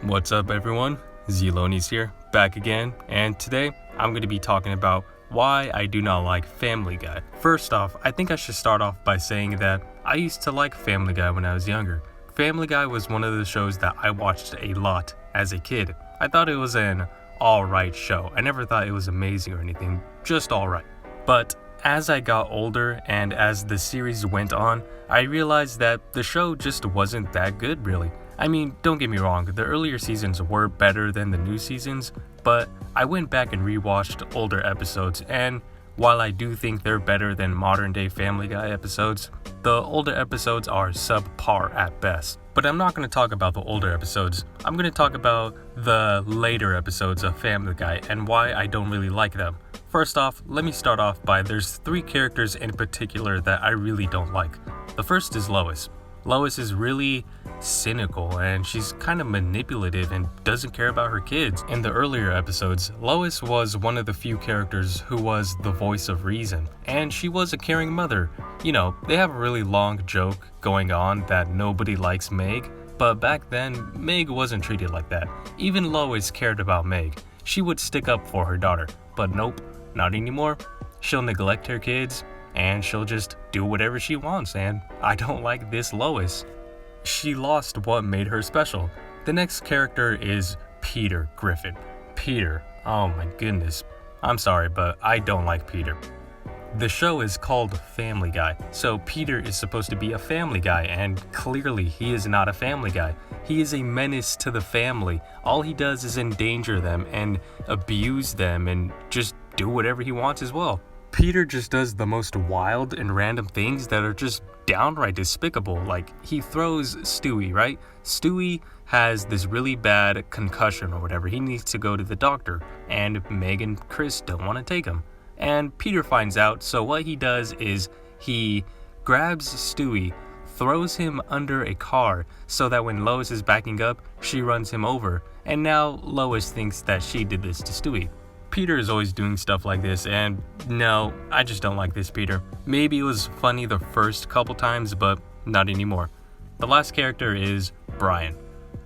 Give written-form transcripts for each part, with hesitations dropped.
What's up everyone, Zeloni's here, back again, and today I'm going to be talking about why I do not like Family Guy. First off, I think I should start off by saying that I used to like Family Guy when I was younger. Family Guy was one of the shows that I watched a lot as a kid. I thought it was an alright show. I never thought it was amazing or anything, just alright. But as I got older and as the series went on, I realized that the show just wasn't that good really. I mean, don't get me wrong, the earlier seasons were better than the new seasons, but I went back and rewatched older episodes, and while I do think they're better than modern day Family Guy episodes, the older episodes are subpar at best. But I'm not going to talk about the older episodes. I'm going to talk about the later episodes of Family Guy and why I don't really like them. First off, let me start off by there's 3 characters in particular that I really don't like. The first is Lois. Lois is really cynical and she's kind of manipulative and doesn't care about her kids. In the earlier episodes, Lois was one of the few characters who was the voice of reason, and she was a caring mother. You know, they have a really long joke going on that nobody likes Meg, but back then, Meg wasn't treated like that. Even Lois cared about Meg. She would stick up for her daughter, but nope, not anymore. She'll neglect her kids, and she'll just do whatever she wants, and I don't like this Lois. She lost what made her special. The next character is Peter Griffin. Peter, oh my goodness. I'm sorry, but I don't like Peter. The show is called Family Guy, so Peter is supposed to be a family guy, and clearly he is not a family guy. He is a menace to the family. All he does is endanger them and abuse them and just do whatever he wants as well. Peter just does the most wild and random things that are just downright despicable. Like, he throws Stewie, right? Stewie has this really bad concussion or whatever. He needs to go to the doctor, and Meg and Chris don't want to take him. And Peter finds out, so what he does is he grabs Stewie, throws him under a car so that when Lois is backing up, she runs him over. And now Lois thinks that she did this to Stewie. Peter is always doing stuff like this, and no, I just don't like this Peter. Maybe it was funny the first couple times, but not anymore. The last character is Brian.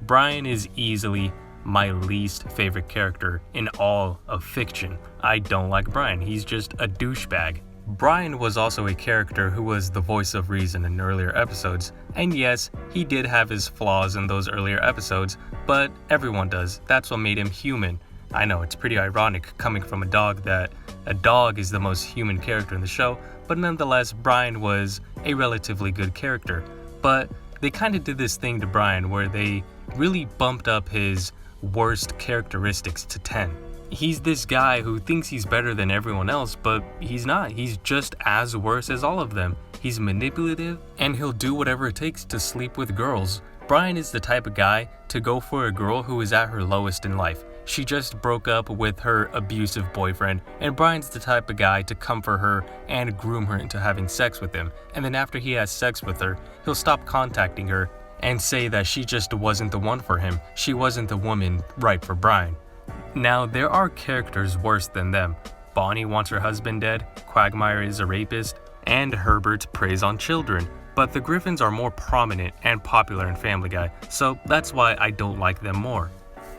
Brian is easily my least favorite character in all of fiction. I don't like Brian. He's just a douchebag. Brian was also a character who was the voice of reason in earlier episodes, and yes, he did have his flaws in those earlier episodes, but everyone does. That's what made him human. I know, it's pretty ironic coming from a dog that a dog is the most human character in the show, but nonetheless, Brian was a relatively good character. But they kind of did this thing to Brian where they really bumped up his worst characteristics to 10. He's this guy who thinks he's better than everyone else, but he's not. He's just as worse as all of them. He's manipulative, and he'll do whatever it takes to sleep with girls. Brian is the type of guy to go for a girl who is at her lowest in life. She just broke up with her abusive boyfriend, and Brian's the type of guy to comfort her and groom her into having sex with him. And then after he has sex with her, he'll stop contacting her and say that she just wasn't the one for him. She wasn't the woman right for Brian. Now, there are characters worse than them. Bonnie wants her husband dead, Quagmire is a rapist, and Herbert preys on children. But the Griffins are more prominent and popular in Family Guy, so that's why I don't like them more.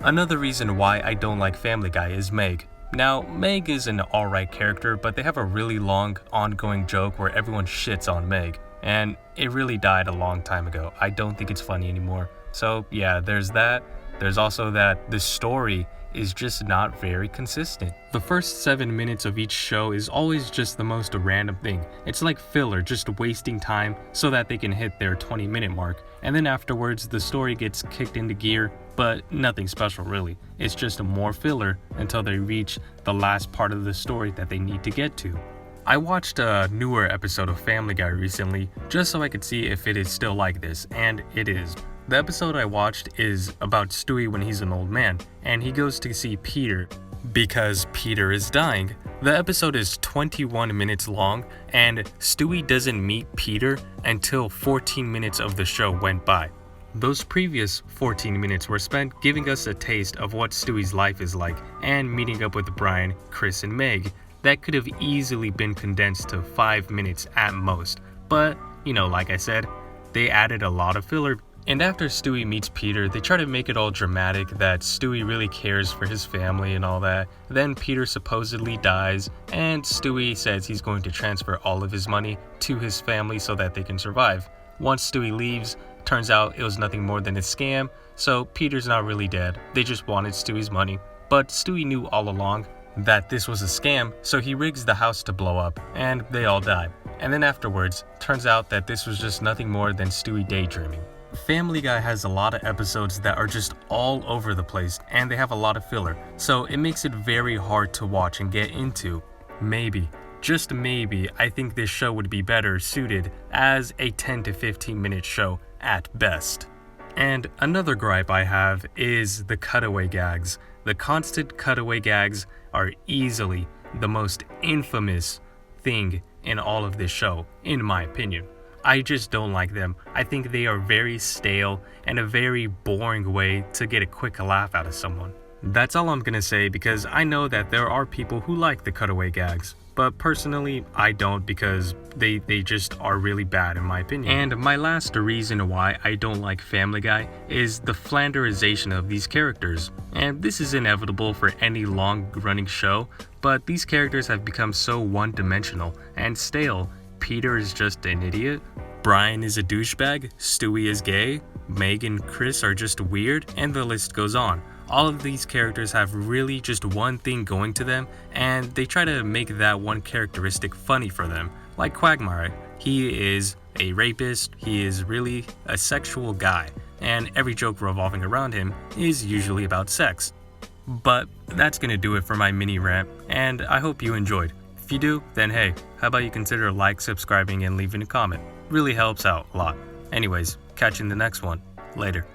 Another reason why I don't like Family Guy is Meg. Now, Meg is an alright character, but they have a really long ongoing joke where everyone shits on Meg, and it really died a long time ago. I don't think it's funny anymore. So yeah, there's that. There's also that the story is just not very consistent. The first 7 minutes of each show is always just the most random thing. It's like filler, just wasting time so that they can hit their 20-minute mark. And then afterwards, the story gets kicked into gear, but nothing special really. It's just more filler until they reach the last part of the story that they need to get to. I watched a newer episode of Family Guy recently just so I could see if it is still like this, and it is. The episode I watched is about Stewie when he's an old man, and he goes to see Peter because Peter is dying. The episode is 21 minutes long, and Stewie doesn't meet Peter until 14 minutes of the show went by. Those previous 14 minutes were spent giving us a taste of what Stewie's life is like, and meeting up with Brian, Chris, and Meg. That could have easily been condensed to 5 minutes at most, but, like I said, they added a lot of filler And after Stewie meets Peter, they try to make it all dramatic that Stewie really cares for his family and all that. Then Peter supposedly dies, and Stewie says he's going to transfer all of his money to his family so that they can survive. Once Stewie leaves, turns out it was nothing more than a scam, so Peter's not really dead. They just wanted Stewie's money. But Stewie knew all along that this was a scam, so he rigs the house to blow up, and they all die. And then afterwards, turns out that this was just nothing more than Stewie daydreaming. Family Guy has a lot of episodes that are just all over the place, and they have a lot of filler, so it makes it very hard to watch and get into. Maybe, just maybe, I think this show would be better suited as a 10 to 15 minute show at best. And another gripe I have is the cutaway gags. The constant cutaway gags are easily the most infamous thing in all of this show, in my opinion. I just don't like them. I think they are very stale and a very boring way to get a quick laugh out of someone. That's all I'm gonna say because I know that there are people who like the cutaway gags. But personally, I don't because they just are really bad in my opinion. And my last reason why I don't like Family Guy is the flanderization of these characters. And this is inevitable for any long-running show, but these characters have become so one-dimensional and stale. Peter is just an idiot, Brian is a douchebag, Stewie is gay, Meg and Chris are just weird, and the list goes on. All of these characters have really just one thing going to them, and they try to make that one characteristic funny for them. Like Quagmire, he is a rapist, he is really a sexual guy, and every joke revolving around him is usually about sex. But that's gonna do it for my mini rant, and I hope you enjoyed. If you do, then hey, how about you consider subscribing, and leaving a comment? Really helps out a lot. Anyways, catch you in the next one. Later.